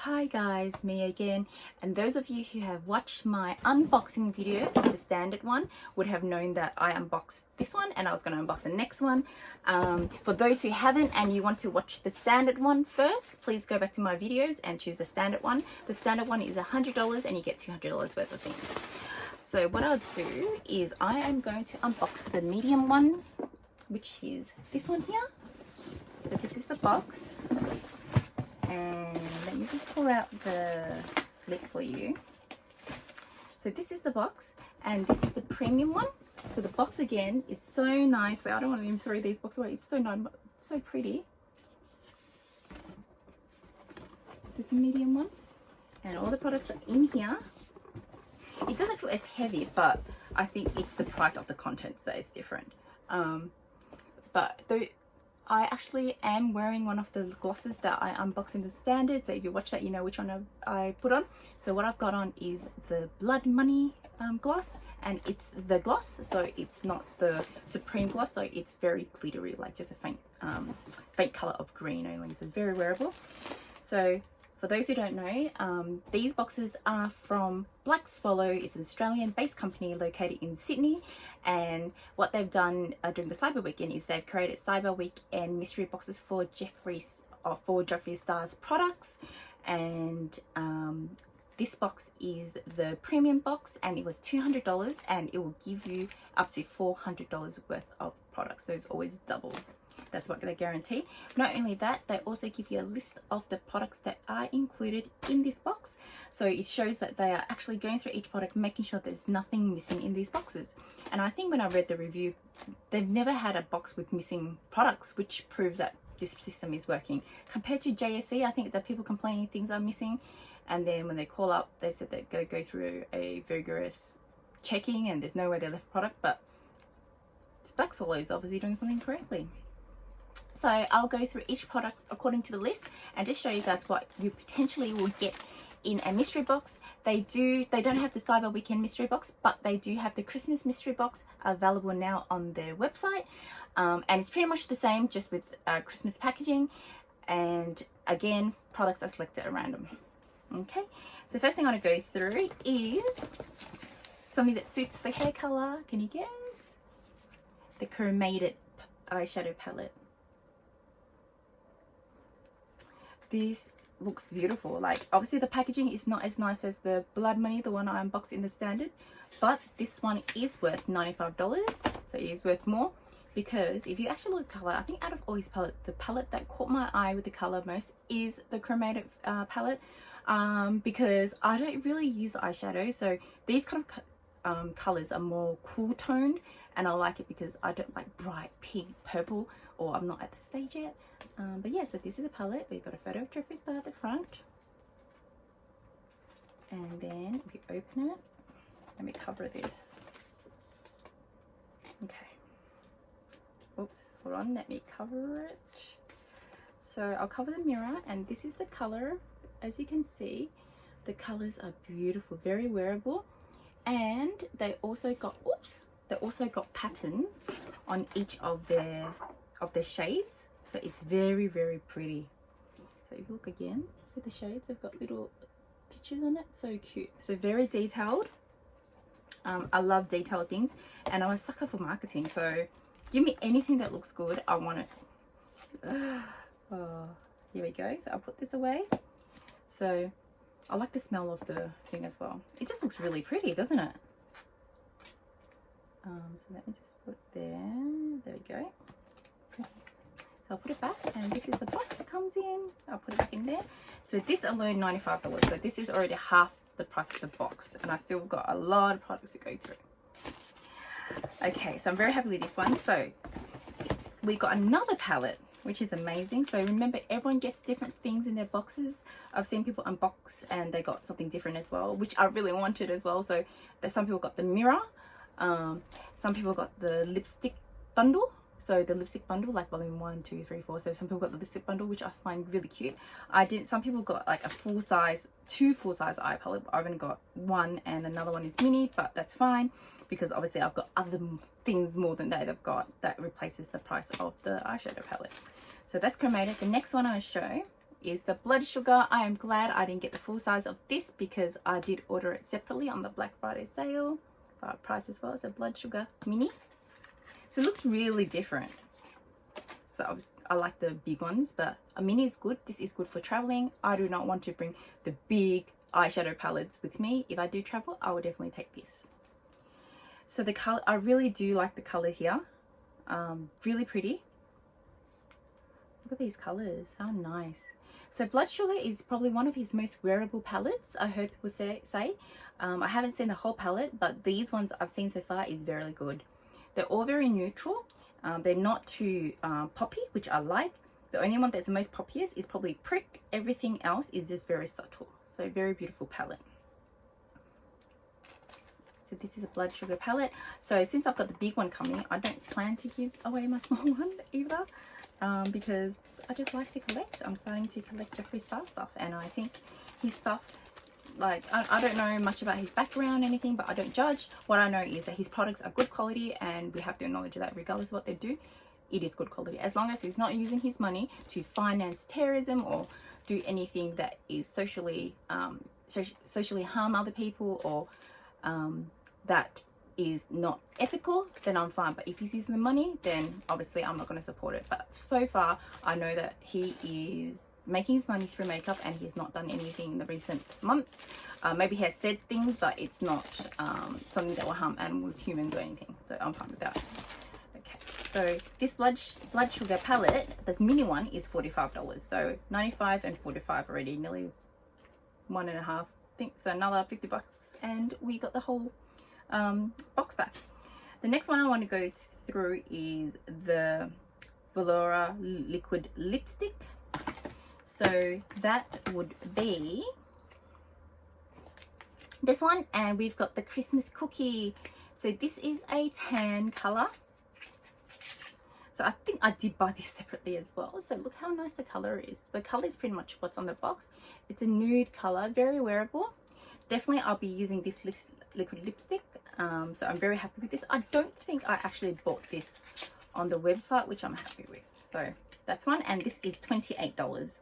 Hi guys, me again, and those of you who have watched my unboxing video of the standard one would have known that I unboxed this one and I was going to unbox the next one. For those who haven't and you want to watch the standard one first, please go back to my videos and choose the standard one. The standard one is $100 and you get $200 worth of things. So what I'll do is I am going to unbox the medium one, which is this one here. So this is the box. And let me just pull out the slip for you. So this is the box and this is the premium one. So the box again is so nice. I don't want to even throw these boxes away. It's so nice, so pretty. This is the medium one. And all the products are in here. It doesn't feel as heavy, but I think it's the price of the contents that is different. But though I actually am wearing one of the glosses that I unboxed in the standard, so if you watch that you know which one I put on. So what I've got on is the Blood Money gloss, and it's the gloss, so it's not the supreme gloss, so it's very glittery, like just a faint color of green only, so it's very wearable. So for those who don't know, these boxes are from Blackswallow. It's an Australian based company located in Sydney, and what they've done during the Cyber Weekend is they've created Cyber Weekend mystery boxes for Jeffree Star's products. And this box is the premium box and it was $200, and it will give you up to $400 worth of products, so it's always double. That's what they guarantee. Not only that, they also give you a list of the products that are included in this box. So it shows that they are actually going through each product, making sure there's nothing missing in these boxes. And I think when I read the review, they've never had a box with missing products, which proves that this system is working. Compared to JSE, I think that people complaining things are missing, and then when they call up, they said they're going to go through a vigorous checking and there's no way they left product, but Blackswallow is obviously doing something correctly. So I'll go through each product according to the list and just show you guys what you potentially will get in a mystery box. They don't have the Cyber Weekend mystery box, but they do have the Christmas mystery box available now on their website. And it's pretty much the same, just with Christmas packaging. And again, products are selected at random. Okay, so the first thing I want to go through is something that suits the hair color. Can you guess? The Cremated eyeshadow palette. This looks beautiful. Like, obviously the packaging is not as nice as the Blood Money, the one I unboxed in the standard, but this one is worth $95, so it is worth more. Because if you actually look at color, I think out of all these palettes, the palette that caught my eye with the color most is the Cremated palette, because I don't really use eyeshadow, so these kind of colors are more cool toned, and I like it because I don't like bright pink, purple, or I'm not at the stage yet. But yeah, so this is a palette. We've got a photo of Jeffree Star at the front, and then if you open it, let me cover this. Okay, oops, hold on, let me cover it. So I'll cover the mirror, and this is the color. As you can see, the colors are beautiful, very wearable, and they also got patterns on each of their shades. So it's very, very pretty. So if you look again, see the shades, they've got little pictures on it. So cute. So very detailed. I love detailed things, and I'm a sucker for marketing. So give me anything that looks good, I want it. Oh, here we go. So I'll put this away. So I like the smell of the thing as well. It just looks really pretty, doesn't it? So let me just put it there. There we go. So I'll put it back, and this is the box it comes in. I'll put it back in there. So this alone, $95. So this is already half the price of the box, and I still got a lot of products to go through. Okay, so I'm very happy with this one. So we got another palette, which is amazing. So remember, everyone gets different things in their boxes. I've seen people unbox and they got something different as well, which I really wanted as well. So some people got the mirror, some people got the lipstick bundle. So the lipstick bundle, like volume 1, 2, 3, 4. So some people got the lipstick bundle, which I find really cute. Some people got like a two full-size eye palette. I've only got one, and another one is mini, but that's fine because obviously I've got other things more than that I've got that replaces the price of the eyeshadow palette. So that's Cremated. The next one I show is the Blood Sugar. I am glad I didn't get the full size of this because I did order it separately on the Black Friday sale. Price as well. It's a Blood Sugar mini. So it looks really different. So I like the big ones, but a mini is good. This is good for traveling. I do not want to bring the big eyeshadow palettes with me. If I do travel, I will definitely take this. So the color, I really do like the color here. Really pretty. Look at these colors, how nice. So Blood Sugar is probably one of his most wearable palettes, I heard people say. I haven't seen the whole palette, but these ones I've seen so far is very good. They're all very neutral. They're not too poppy, which I like. The only one that's the most poppiest is probably Prick. Everything else is just very subtle. So very beautiful palette. So this is a Blood Sugar palette. So since I've got the big one coming, I don't plan to give away my small one either. Because I just like to collect. I'm starting to collect Jeffree Star stuff, and I think his stuff, like, I don't know much about his background or anything, but I don't judge. What I know is that his products are good quality, and we have to acknowledge that regardless of what they do, it is good quality. As long as he's not using his money to finance terrorism or do anything that is socially harm other people, or that is not ethical, then I'm fine. But if he's using the money, then obviously I'm not going to support it. But so far I know that he is making his money through makeup, and he's not done anything in the recent months. Maybe he has said things, but it's not something that will harm animals, humans, or anything, so I'm fine with that. Okay, so this blood sugar palette, this mini one, is $45, so 95 and 45 already, nearly 1.5, I think, so another 50 bucks, and we got the whole box back. The next one I want to go through is the Valora liquid lipstick. So that would be this one, and we've got the Christmas cookie. So this is a tan color. So I think I did buy this separately as well. So look how nice the color is. The color is pretty much what's on the box. It's a nude color, very wearable. Definitely I'll be using this liquid lipstick. So I'm very happy with this. I don't think I actually bought this on the website, which I'm happy with. So that's one, and this is $28.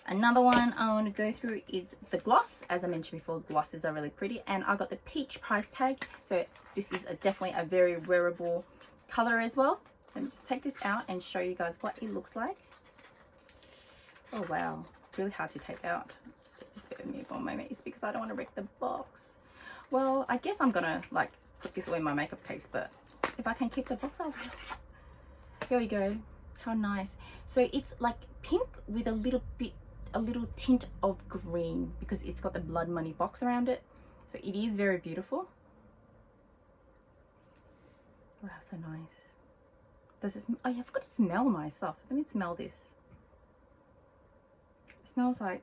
Another one I want to go through is the gloss. As I mentioned before, glosses are really pretty, and I got the peach price tag. So this is definitely a very wearable color as well. Let me just take this out and show you guys what it looks like. Oh wow, really hard to take out. Just bear with me for a moment. It's because I don't want to wreck the box. Well, I guess I'm gonna like put this away in my makeup case, but if I can keep the box, I will. Here we go. How nice. So it's like pink with a little tint of green, because it's got the blood money box around it. So it is very beautiful. Wow, so nice. Does it oh yeah, I forgot to smell myself. Let me smell this. It smells like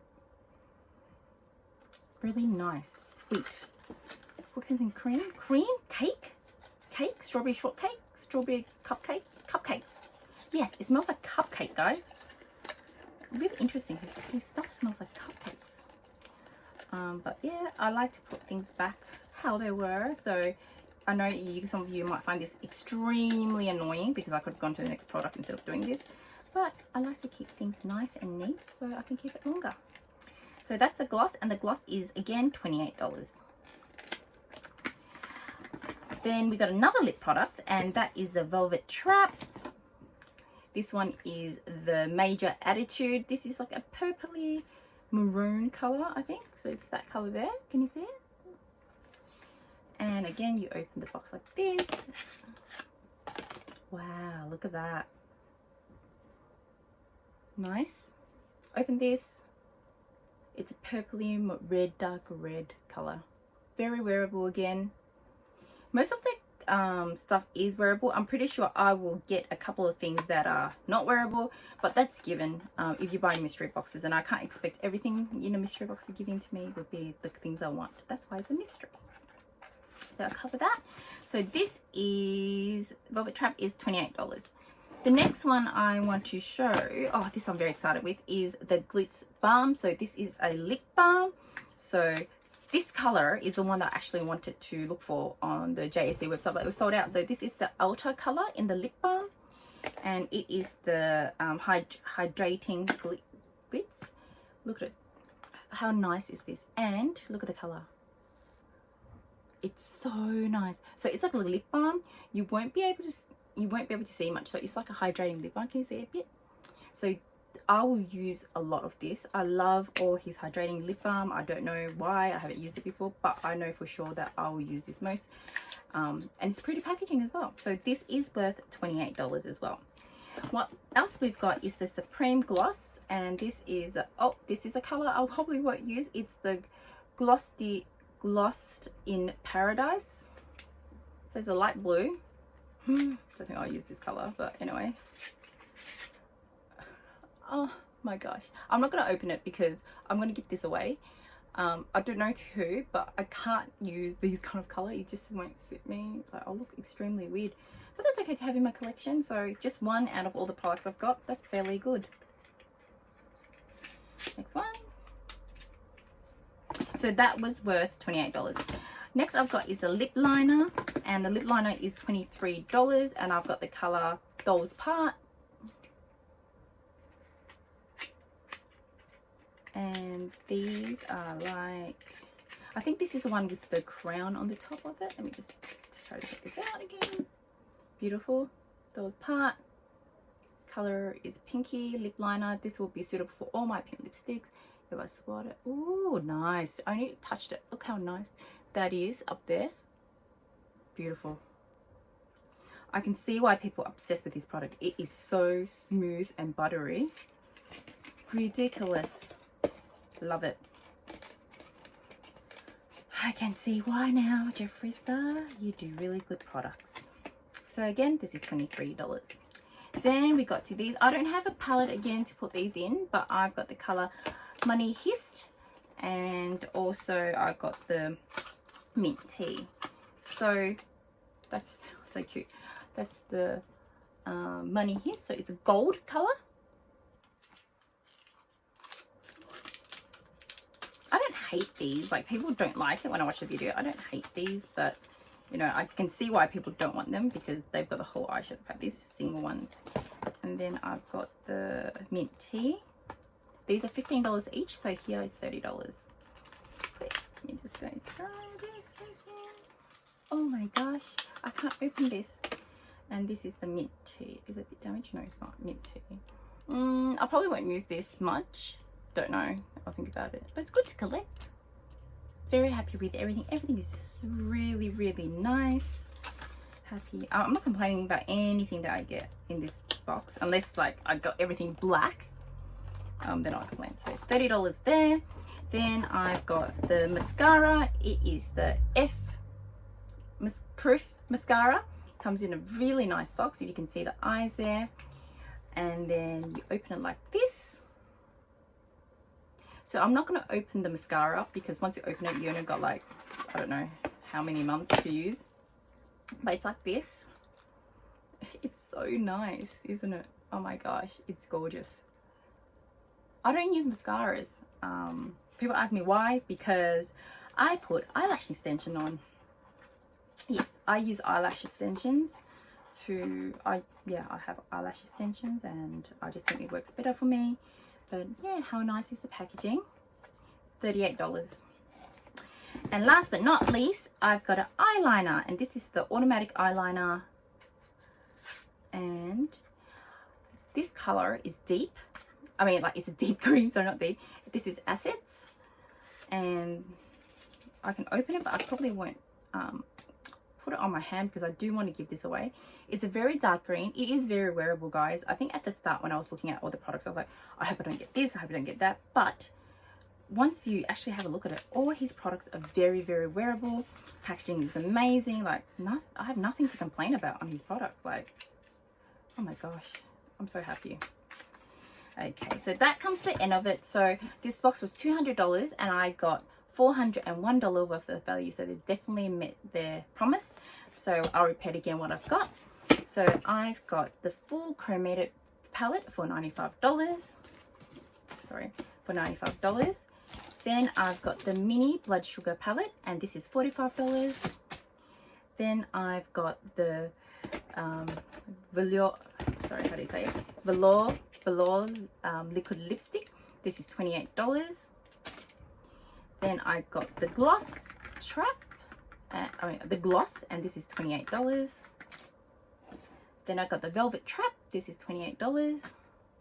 really nice, sweet. Cookies and cream, cake, strawberry shortcake, strawberry cupcakes. Yes, it smells like cupcake, guys. Really interesting. His stuff smells like cupcakes. But yeah, I like to put things back how they were. So I know some of you might find this extremely annoying, because I could have gone to the next product instead of doing this. But I like to keep things nice and neat so I can keep it longer. So that's the gloss, and the gloss is again $28. Then we got another lip product, and that is the Velvet Trap. This one is the Major Attitude. This is like a purpley maroon color, I think. So it's that color there. Can you see it? And again, you open the box like this. Wow, look at that. Nice. Open this. It's a purpley red, dark red color. Very wearable again. Most of the stuff is wearable. I'm pretty sure I will get a couple of things that are not wearable, but that's given if you buy mystery boxes, and I can't expect everything in a mystery box you're giving to me would be the things I want. That's why it's a mystery. So I'll cover that. So this is Velvet Trap is $28. The next one I want to show, oh, this I'm very excited with, is the Glitz Balm. So this is a lip balm. So this color is the one that I actually wanted to look for on the JSC website, but it was sold out. So this is the outer color in the lip balm, and it is the Hydrating Glitz. Look at it. How nice is this? And look at the color. It's so nice. So it's like a lip balm. You won't be able to see much. So it's like a hydrating lip balm. Can you see it a bit? So I will use a lot of this. I love all his hydrating lip balm. I don't know why, I haven't used it before, but I know for sure that I will use this most. And it's pretty packaging as well. So this is worth $28 as well. What else we've got is the Supreme Gloss, and this is a color I probably won't use. It's the Glossed in Paradise. So it's a light blue. I don't think I'll use this color, but anyway. Oh my gosh, I'm not going to open it because I'm going to give this away. I don't know to who, but I can't use these kind of color. It just won't suit me. Like, I'll look extremely weird, but that's okay to have in my collection. So just one out of all the products I've got, that's fairly good. Next one. So that was worth $28. Next I've got is a lip liner, and the lip liner is $23, and I've got the color Dolls Part. And these are like, I think this is the one with the crown on the top of it. Let me just try to check this out again. Beautiful. Dolls Part. Color is pinky lip liner. This will be suitable for all my pink lipsticks. If I swat it, ooh, nice. I only touched it. Look how nice that is up there. Beautiful. I can see why people are obsessed with this product. It is so smooth and buttery. Ridiculous. Love it. I can see why now, Jeffree Star. You do really good products. So again, this is $23. Then we got to these. I don't have a palette again to put these in, but I've got the color Money Hist, and also I've got the Mint Tea. So that's so cute. That's the Money Hist. So it's a gold color. I don't hate these. Like, people don't like it when I watch the video. I don't hate these, but you know, I can see why people don't want them because they've got the whole eyeshadow palette. These are single ones. And then I've got the Mint Tea. These are $15 each, so here is $30. Let me just go try this again. Oh my gosh, I can't open this. And this is the Mint Tea. Is it a bit damaged? No, it's not. Mint Tea. I probably won't use this much. Don't know. I'll think about it. But it's good to collect. Very happy with everything. Everything is really, really nice. Happy. I'm not complaining about anything that I get in this box, unless like I got everything black. Then I'll complain. So $30 there. Then I've got the mascara. It is the Proof Mascara. Comes in a really nice box. If you can see the eyes there. And then you open it like this. So I'm not going to open the mascara because once you open it, you only got like, I don't know how many months to use. But it's like this. It's so nice, isn't it? Oh my gosh, it's gorgeous. I don't use mascaras. People ask me why, because I put eyelash extension on. Yes, I use eyelash extensions I have eyelash extensions and I just think it works better for me. But yeah, how nice is the packaging? $38. And last but not least, I've got an eyeliner, and this is the automatic eyeliner, and this color is deep. I mean, like, it's a deep green, so not deep. This is Assets, and I can open it, but I probably won't put it on my hand because I do want to give this away. It's a very dark green. It is very wearable, guys. I think at the start when I was looking at all the products, I was like, I hope I don't get this, I hope I don't get that. But once you actually have a look at it, all his products are very, very wearable. Packaging is amazing. Like, I have nothing to complain about on his products. Like, oh my gosh, I'm so happy. Okay, so that comes to the end of it. So this box was $200 and I got $401 worth of value. So they definitely met their promise. So I'll repeat again what I've got. So I've got the full Cremated palette for $95. Sorry, for $95. Then I've got the mini Blood Sugar palette, and this is $45. Then I've got the Valora liquid lipstick. This is $28. Then I got the Gloss Trap, the Gloss, and this is $28. Then I got the Velvet Trap. This is $28.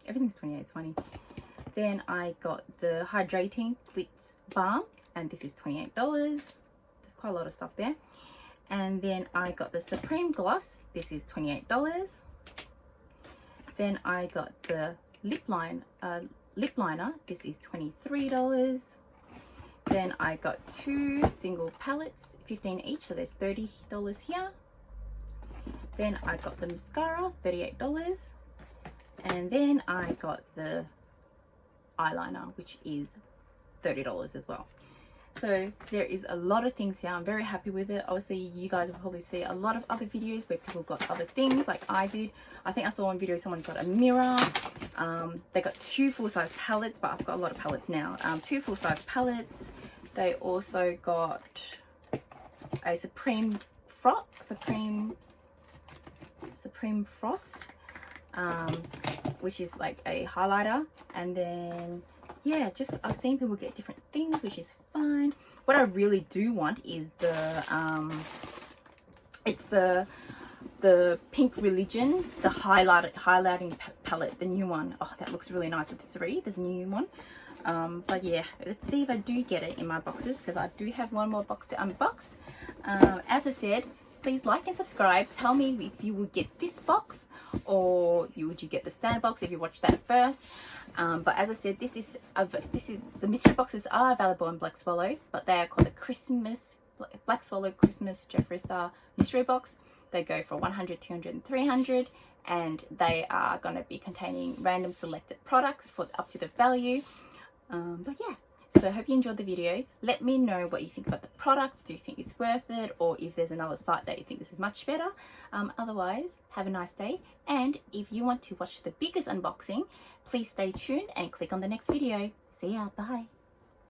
Everything's $28, it's funny. Then I got the Hydrating Glitz Balm, and this is $28. There's quite a lot of stuff there. And then I got the Supreme Gloss. This is $28. Then I got the lip liner. This is $23. Then I got 2 single palettes, 15 each, so there's $30 here. Then I got the mascara, $38. And then I got the eyeliner, which is $30 as well. So there is a lot of things here. I'm very happy with it. Obviously you guys will probably see a lot of other videos where people got other things like I did. I think I saw one video someone got a mirror. They got 2 full-size palettes, but I've got a lot of palettes now. 2 full-size palettes. They also got a Supreme Frost, which is like a highlighter. And then yeah, just I've seen people get different things, which is fine. What I really do want is the it's the Pink Religion, the highlighting palette, the new one. Oh, that looks really nice with the 3. There's a new one. But yeah, let's see if I do get it in my boxes, because I do have one more box to unbox. As I said, please like and subscribe. Tell me if you would get this box or would you get the standard box if you watched that first. But as I said, this is the mystery boxes are available on blackswallow, but they are called the blackswallow Christmas Jeffree Star mystery box. They go for 100, 200 and 300, and they are going to be containing random selected products for up to the value. But yeah, so I hope you enjoyed the video. Let me know what you think about the products. Do you think it's worth it, or if there's another site that you think this is much better? Otherwise, have a nice day, and if you want to watch the biggest unboxing, please stay tuned and click on the next video. See ya, bye.